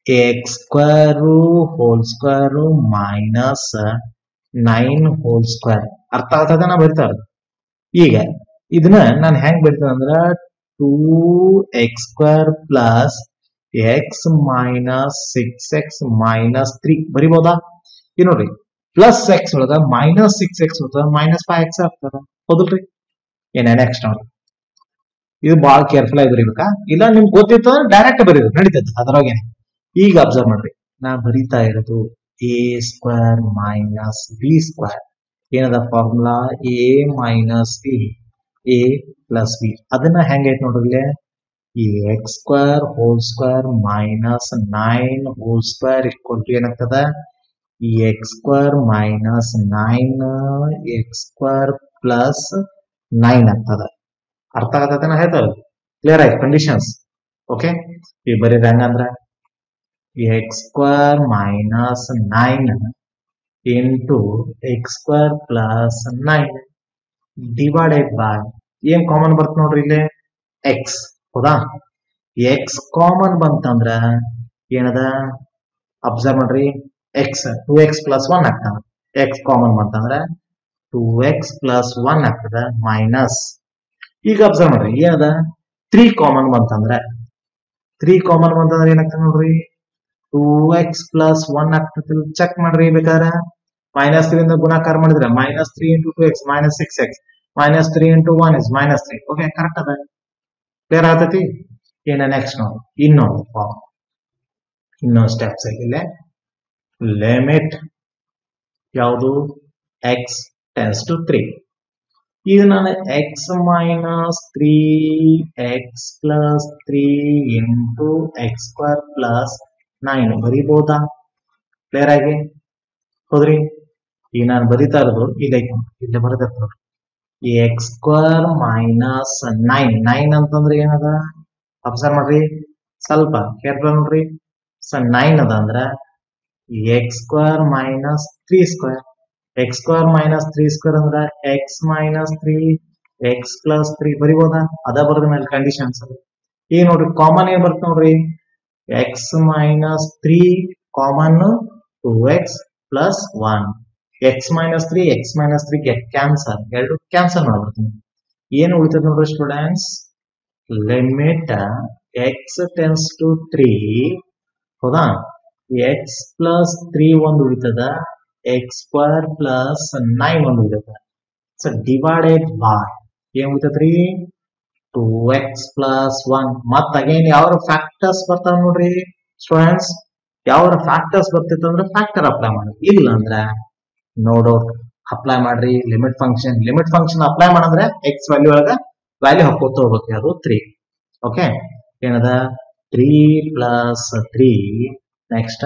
X square whole square minus 9 whole square ಅರ್ಥ ಆಗ್ತದ ನಾ ಬರಿತಾ ಇರೋದು ಈಗ ಇದನ್ನ ನಾನು ಹೆಂಗ್ ಬರಿತೀನಿ ಅಂದ್ರ 2x square plus x minus 6x minus 3 ಬರಿಬಹುದಾ ಈ ನೋಡ್ರಿ ಪ್ಲಸ್ x ಒಳಗ ಮೈನಸ್ 6x ಒಳಗ ಮೈನಸ್ 5x ಆಗ್ತದ ಹೌದಲ್ರಿ ಏನ ನೆಕ್ಸ್ಟ್ ನೋಡ್ರಿ ಇದು ಬಹಳ ಕೇರ್ಫುಲ್ ಆಗಿ ಬರಿಬೇಕಾ ಇಲ್ಲ ನಿಮ್ಗೆ ಗೊತ್ತಿತ್ತು ಡೈರೆಕ್ಟ್ ಬರೀರಿ ನಡೀತದೆ ಅದರೊಳಗೇನೆ ಈಗ ಅಬ್ಸರ್ವ್ ಮಾಡ್ರಿ ನಾ ಬರಿತಾ ಇರೋದು a square minus b square ಏನದ formula a minus b a plus b ಅದನ್ನ ಹೆಂಗೈತೆ ನೋಡ್ರಿ x square whole square minus 9 whole square equal to ಏನಾಗ್ತದ x square minus 9 x square plus 9 ಆಗ್ತದ ಅರ್ಥ ಆಗತ್ತ ನಾ ಹೇಳ್ತಾರೆ ಕ್ಲಿಯರ್ ಆಯ್ತು ಕಂಡೀಷನ್ಸ್ ಓಕೆ ಈಗ ಬರೀ ಹಂಗಂದ್ರ X square minus 9 into x square plus 9 divided by ಏನ್ ಕಾಮನ್ ಬರ್ತ ನೋಡ್ರಿ ಇಲ್ಲಿ ಎಕ್ಸ್ ಹೌದಾ ಎಕ್ಸ್ ಕಾಮನ್ ಬಂತಂದ್ರ ಏನದ ಅಬ್ಸರ್ವ್ ಮಾಡ್ರಿ ಎಕ್ಸ್ 2x ಪ್ಲಸ್ 1 ಆಗ್ತದ ಎಕ್ಸ್ ಕಾಮನ್ ಬಂತಂದ್ರ 2x ಪ್ಲಸ್ 1 ಆಗ್ತದ ಮೈನಸ್ ಈಗ ಅಬ್ಸರ್ವ್ ಮಾಡ್ರಿ ಏನದ 3 ಕಾಮನ್ ಬಂತಂದ್ರ ಏನಾಗ್ತದ ನೋಡ್ರಿ 2x ಪ್ಲಸ್ 1 ಆಗ್ತದ ಚೆಕ್ ಮಾಡ್ರಿ ಬೇಕಾದ್ರೆ ಮೈನಸ್ 3 ಇಂದ ಗುಣಾಕಾರ ಮಾಡಿದ್ರೆ minus 3 into 2x minus 6x minus 3 into 1 is minus 3 okay correct ಅದ ಕ್ಲಿಯರ್ ಆಗ್ತೈತಿ ಏನ ನೆಕ್ಸ್ಟ್ ನೋಡಿ ಇನ್ನೊಂದು ಸ್ಟೆಪ್ಸ್ ಆಗಿಲ್ಲ ಲಿಮಿಟ್ ಯಾವುದು x ಟೆನ್ಸ್ ಟು 3 ಈಗ ನಾನು x minus 3x plus 3 into x square plus 9 ಬರೀಬಹುದಾ ಕ್ಲಿಯರ್ ಆಗಿ ಹೌದ್ರಿ ಈಗ ನಾನು ಬರೀತಾ ಇರೋದು ಇಲ್ಲಿ ಬರೆದಿರ್ತಾರೆ ಎಕ್ಸ್ ಸ್ಕ್ವೇರ್ ಮೈನಸ್ 9 ಅಂತಂದ್ರೆ ಏನದ ಅಬ್ಸರ್ವ್ ಮಾಡ್ರಿ ಸ್ವಲ್ಪ ಕೇರ್ಫುಲ್ ನೋಡ್ರಿ 9 ಅದ ಅಂದ್ರ X square minus 3 square X square minus 3 square ಅಂದ್ರ ಎಕ್ಸ್ ಮೈನಸ್ 3 ಎಕ್ಸ್ ಪ್ಲಸ್ 3 ಬರಿಬಹುದಾ ಅದ ಬರೋದ ಮೇಲೆ ಕಂಡೀಷನ್ಸ್ ಈಗ ನೋಡ್ರಿ ಕಾಮನ್ ಏನ್ ಬರ್ತ ನೋಡ್ರಿ X minus 3 common 2x plus 1 X minus 3 get cancel ಎರಡು ಕ್ಯಾನ್ಸಲ್ ಮಾಡ್ಬಿಡ್ತೀನಿ ಏನು ಉಳಿತದ ನೋಡ್ರಿ students limit x tends to 3 ಹೌದಾ x plus 3 ಒಂದು ಉಳಿತದ x square plus 9 ಒಂದು ಉಳಿತದ ಸೊ ಡಿವೈಡೆಡ್ ಬೈ ಏನ್ ಉಳಿತದ್ರಿ 2x plus 1 ಮತ್ತ ಅಗೇನ್ ಯಾವ ಫ್ಯಾಕ್ಟರ್ಸ್ ಬರ್ತಾವ ನೋಡ್ರಿ ಸ್ಟೂಡೆಂಟ್ಸ್ ಯಾವ ಫ್ಯಾಕ್ಟರ್ಸ್ ಬರ್ತಿತ್ತು ಅಂದ್ರೆ ಫ್ಯಾಕ್ಟರ್ ಅಪ್ಲೈ ಮಾಡಿ ಇಲ್ಲ ಅಂದ್ರೆ ನೋ ಡೌಟ್ ಅಪ್ಲೈ ಮಾಡ್ರಿ ಲಿಮಿಟ್ ಫಂಕ್ಷನ್ ಅಪ್ಲೈ ಮಾಡಂದ್ರೆ x ವ್ಯಾಲ್ಯೂ ಒಳಗ ವ್ಯಾಲ್ಯೂ ಹಾಕೋತ ಹೋಗ್ಬೇಕು ಅದು 3 ಓಕೆ ಏನದ 3 plus 3 next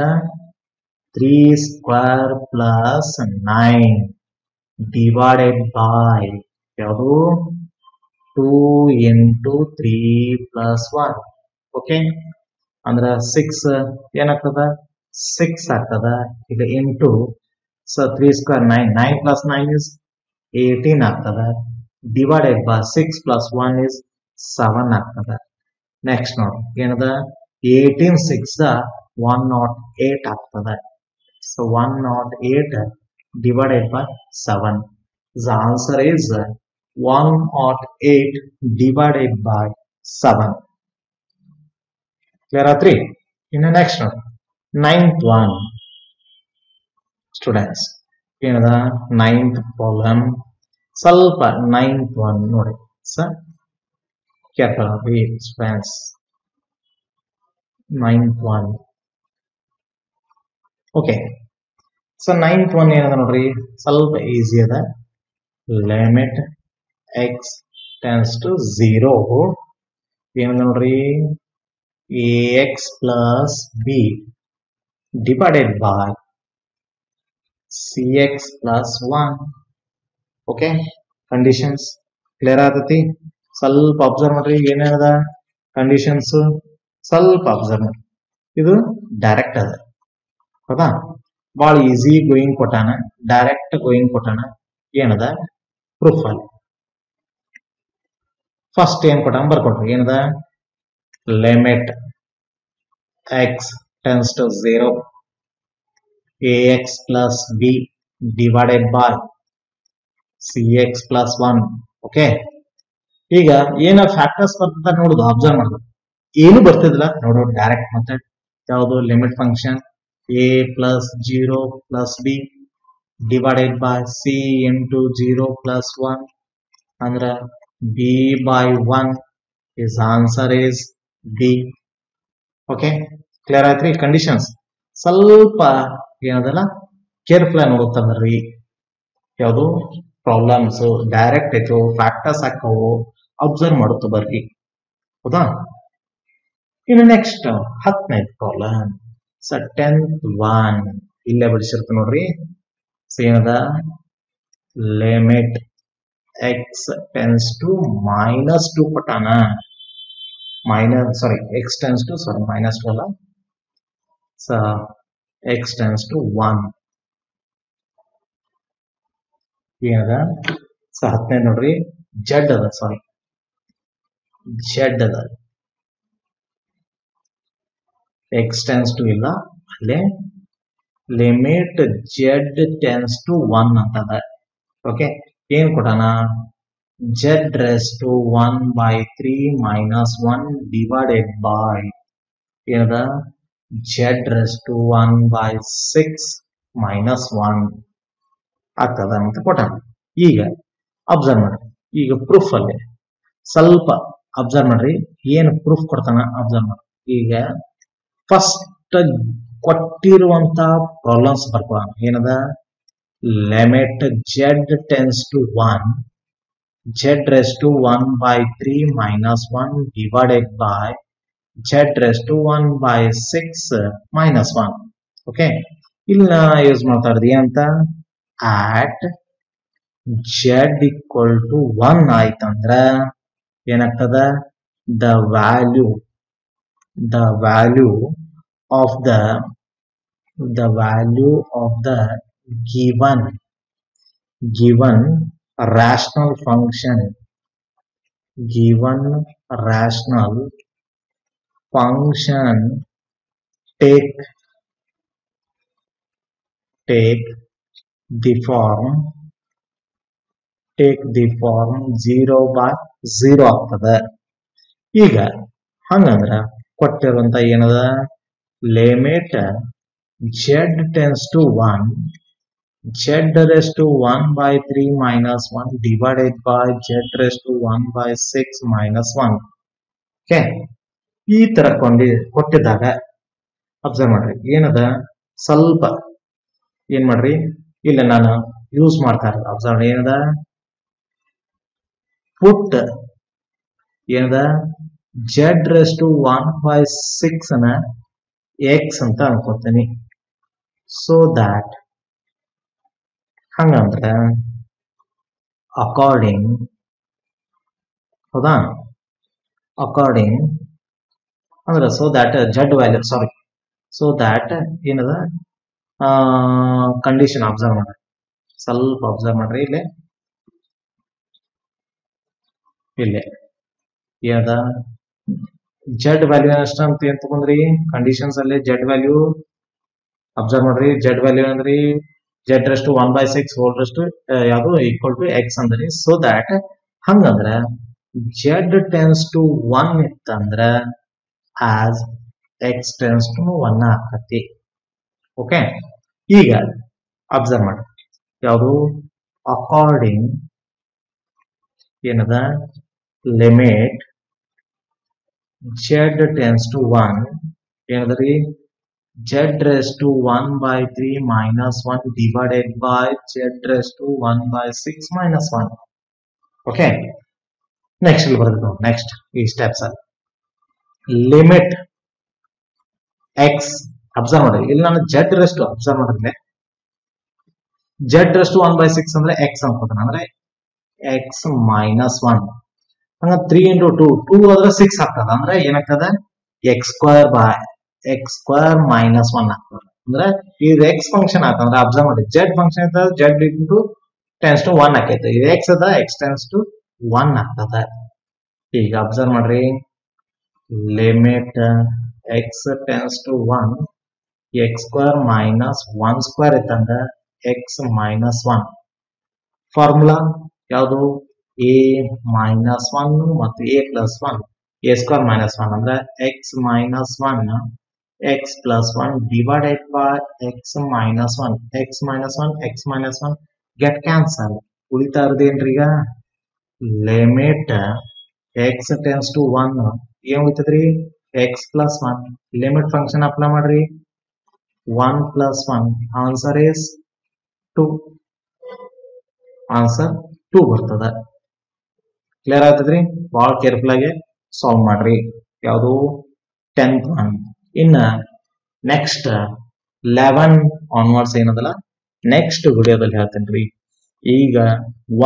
3 square plus 9 divided by ಯಾವುದು 2 into 3 plus 1 ಓಕೆ ಅಂದ್ರ 6 ಏನಾಗ್ತದ 6 ಆಗ್ತದ ಇದು into so 3 square 9 plus 9 is 18 ಆಗ್ತದ ಡಿವೈಡೆಡ್ ಬೈ 6 plus 1 is 7 ಆಗ್ತದ ನೆಕ್ಸ್ಟ್ ನೋಡಿ ಏನದ 18 6 108 ಆಗ್ತದ so 108 divided by 7 the answer is 108 divided by 7 clear are 3 in the next one 9th one students ಏನದ 9th problem ಸ್ವಲ್ಪ 9th one ನೋಡಿ sir careful be students 9th one okay so 9th one ಏನದ ನೋಡ್ರಿ ಸ್ವಲ್ಪ easy ಅದ limit x tends to 0 ಏನದ ನೋಡ್ರಿ ax plus b divided by cx plus 1 okay conditions clear ಆಗತೈತಿ ಸ್ವಲ್ಪ ಅಬ್ಸರ್ವ್ ಮಾಡ್ರಿ ಏನೇನದ ಕಂಡೀಷನ್ಸ್ ಸ್ವಲ್ಪ ಅಬ್ಸರ್ವ್ ಮಾಡ್ರಿ ಇದು ಡೈರೆಕ್ಟ್ ಅದ ಹೌದಾ ಭಾಳ ಈಸಿ ಗೋಯಿಂಗ್ ಕೊಟ್ಟಾನ ಡೈರೆಕ್ಟ್ ಗೋಯಿಂಗ್ ಕೊಟ್ಟಾನ ಏನದ ಪ್ರೂಫ್ ಅಲ್ಲಿ ಫಸ್ಟ್ ಏನ್ ಕೊಟ್ಟಾನ ಬರ್ಕೊಟ್ರಿ ಏನದ limit x tends to 0 ax plus b divided by cx plus 1 okay ಈಗ ಏನ ಫ್ಯಾಕ್ಟರ್ಸ್ ಬರ್ತದ ನೋಡುದು ಅಬ್ಸರ್ವ್ ಮಾಡುದು ಏನು ಬರ್ತಿದಿಲ್ಲ ನೋಡೋ ಡೈರೆಕ್ಟ್ ಮೆಥಡ್ ಯಾವುದು limit function a plus 0 plus b divided by c into 0 plus 1 ಅಂದ್ರ b by 1 his answer is b okay clear ಆಯ್ತ್ರಿ ಕಂಡೀಷನ್ಸ್ ಸ್ವಲ್ಪ ಏನದಲ್ಲ ಕೇರ್ಫುಲ್ ಆಗಿ ನೋಡುತ್ತಂದ್ರಿ ಯಾವುದು ಪ್ರಾಬ್ಲಮ್ಸ್ ಡೈರೆಕ್ಟ್ ಆಯ್ತು ಫ್ಯಾಕ್ಟರ್ಸ್ ಹಾಕವು ಅಬ್ಸರ್ವ್ ಮಾಡುತ್ತ ಬರ್ರಿ ಹೌದಾ ಇನ್ನು ನೆಕ್ಸ್ಟ್ 10ನೇ ಪ್ರಾಬ್ಲಮ್ ಸೊ 10th one ಇಲ್ಲೇ ಬಿಡಿಸಿರ್ತ ನೋಡ್ರಿ ಸೊ ಏನದ ಲಿಮಿಟ್ x tends to -2 ಕೊಟ್ಟಾನ x tends to -2 ಅಲ್ಲ ಸೊ x tends to 1 ಏನದ ಸೊ 10ನೇ ನೋಡ್ರಿ z ಅದ z ಅದ x tends to ಇಲ್ಲ ಅಲ್ಲೇ ಲಿಮಿಟ್ z tends to 1 ಅಂತದ ಓಕೆ ಏನ್ ಕೊಟ್ಟಾನ z raised to 1 by 3 minus 1 divided by ಏನದ z raised to 1 by 6 minus 1 ಆಗ್ತದ ಅಂತ ಕೊಟ್ಟಾನ ಈಗ ಅಬ್ಸರ್ವ್ ಮಾಡ್ರಿ ಈಗ ಪ್ರೂಫ್ ಅಲ್ಲಿ ಸ್ವಲ್ಪ ಅಬ್ಸರ್ವ್ ಮಾಡ್ರಿ ಏನು ಪ್ರೂಫ್ ಕೊಡ್ತಾನ ಅಬ್ಸರ್ವ್ ಮಾಡ್ರಿ ಈಗ ಫಸ್ಟ್ ಕೊಟ್ಟಿರುವಂತ ಪ್ರಾಬ್ಲಮ್ಸ್ ಬರ್ಕೋಣ ಏನದ limit z tends to 1 z raised to 1 by 3 minus 1 divided by z raised to 1 by 6 minus 1 okay ಇಲ್ಲ ಯೂಸ್ ಮಾಡ್ತಾ ಇರೋದು ಅಂತ at z equal to 1 ಆಯ್ತಂದ್ರ ಏನಾಗ್ತದ the value of the given rational function take the form 0 by 0 ಆಗ್ತದೆ ಈಗ ಹಂಗಂದ್ರ ಕೊಟ್ಟಿರುವಂತ ಏನದ limit z tends to 1 z raised to 1 by 3 minus 1 divided by z raised to 1 by 6 minus 1. Okay, ಈ ತರ ಕೊಟ್ಟಿದ್ದಾಗ observe ಮಾಡ್ರಿ ಏನದ ಸ್ವಲ್ಪ ಏನ್ ಮಾಡ್ರಿ ಇಲ್ಲ ನಾನು ಯೂಸ್ ಮಾಡ್ತಾ ಇರೋದು ಅಬ್ಸರ್ವ್ ಏನದ ಪುಟ್ ಏನದ z raised to 1 by 6 ನ x ಅಂತ ಅನ್ಕೋತೀನಿ. ಸೊ ದ್ಯಾಟ್ ಹಂಗಂದ್ರ ಅಕಾರ್ಡಿಂಗ್ ಹೌದಾ ಅಕಾರ್ಡಿಂಗ್ ಅಂದ್ರೆ so that z value sorry so that ಏನದ ಕಂಡೀಷನ್ ಅಬ್ಸರ್ವ್ ಮಾಡ್ರಿ ಸ್ವಲ್ಪ ಅಬ್ಸರ್ವ್ ಮಾಡ್ರಿ ಇಲ್ಲೇ ಏನದ z ವ್ಯಾಲ್ಯೂ ಎಷ್ಟು ಅಂತ ಏನ್ ತಗೊಂಡ್ರಿ ಕಂಡೀಷನ್ಸ್ ಅಲ್ಲಿ z ವ್ಯಾಲ್ಯೂ ಅಬ್ಸರ್ವ್ ಮಾಡ್ರಿ z ವ್ಯಾಲ್ಯೂ ಅಂದ್ರಿ z raised to 1 by 6 whole raised to ಯಾವುದು ಈಕ್ವಲ್ ಟು x ಅಂದ್ರಿ. ಸೊ ದ್ಯಾಟ್ ಹಂಗಂದ್ರ z tends to 1 ಇತ್ತಂದ್ರ ಆಸ್ x tends to 1 ಆಕತಿ. ಓಕೆ, ಈಗ ಅಬ್ಸರ್ವ್ ಮಾಡಿ ಯಾವುದು ಅಕಾರ್ಡಿಂಗ್ ಏನದ limit z tends to 1 ಏನದ್ರಿ z raised to 1 by 3 minus 1 divided by z raised to 1 by 6 minus 1. Okay, next ಇಲ್ಲಿ ಬರ್ತದೆ ನೆಕ್ಸ್ಟ್ ಈ ಸ್ಟೆಪ್ಸ್ ಅಲ್ಲಿ ಲಿಮಿಟ್ x ಅಬ್ಸರ್ವ್ ಮಾಡಿ ಇಲ್ಲಿ ನಾನು z raised to ಅಬ್ಸರ್ವ್ ಮಾಡಿದ್ರೆ z raised to 1 by 6 ಅಂದ್ರೆ x ಅನ್ಕೋತಾನೆ ಅಂದ್ರೆ x minus 1 ಹಂಗ 3 into 2 ಆದ್ರೆ 6 ಆಗ್ತದ ಅಂದ್ರೆ ಏನಾಗ್ತದ x square minus 1 ಆಗ್ತದೆ ಅಂದ್ರೆ ಇದು x ಫಂಕ್ಷನ್ ಆಗ್ತಂದ್ರೆ ಅಬ್ಸರ್ವ್ ಮಾಡಿ z ಫಂಕ್ಷನ್ ಇರ್ತದ z into tends to 1 ಆಕೈತೆ ಇದು x ಅದ x tends to 1 ಆಗ್ತದ. ಈಗ ಅಬ್ಸರ್ವ್ ಮಾಡ್ರಿ limit x tends to 1 x square minus 1 square ಇತ್ತಂದ್ರೆ x minus 1 ಫಾರ್ಮುಲಾ ಯಾವುದು a minus 1 ಮತ್ತು a plus 1 a square minus 1 ಅಂದ್ರೆ x minus 1 x plus 1 divided by x minus 1 x minus 1 x minus 1 get cancel ಉಳಿತಾ ಇರೋದೇನ್ರಿ ಈಗ limit x tends to 1 ಏನ್ ಉಳಿತದ್ರಿ x plus 1 limit function apply ಮಾಡ್ರಿ 1 plus 1 answer is 2 answer 2 ಬರ್ತದ. Clear ಆಗ್ತದ್ರಿ ಬಹಳ careful ಆಗಿ solve ಮಾಡ್ರಿ ಯಾವುದು 10th ಒನ್. ಇನ್ನ ನೆಕ್ಸ್ಟ್ 11 ಆನ್ವರ್ಡ್ಸ್ ಏನದಲ್ಲ ನೆಕ್ಸ್ಟ್ ವಿಡಿಯೋದಲ್ಲಿ ಹೇಳ್ತೇನ್ರಿ. ಈಗ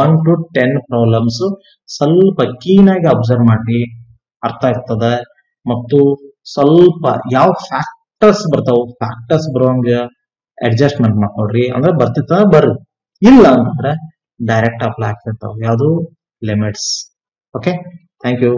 1 to 10 ಪ್ರಾಬ್ಲಮ್ಸ್ ಸ್ವಲ್ಪ ಕೀನ್ ಆಗಿ ಅಬ್ಸರ್ವ್ ಮಾಡ್ರಿ ಅರ್ಥ ಆಗ್ತದ ಮತ್ತು ಸ್ವಲ್ಪ ಯಾವ ಫ್ಯಾಕ್ಟರ್ಸ್ ಬರ್ತಾವ ಫ್ಯಾಕ್ಟರ್ಸ್ ಬರುವಂಗ ಅಡ್ಜಸ್ಟ್ಮೆಂಟ್ ಮಾಡ್ಕೊಳ್ರಿ ಅಂದ್ರೆ ಬರ್ತಿತ್ತ ಬರ್ರಿ ಇಲ್ಲ ಅಂತಂದ್ರೆ ಡೈರೆಕ್ಟ್ ಅಪ್ಲೈ ಆಗ್ತಿರ್ತಾವ ಯಾವುದು ಲಿಮಿಟ್ಸ್. Okay, thank you.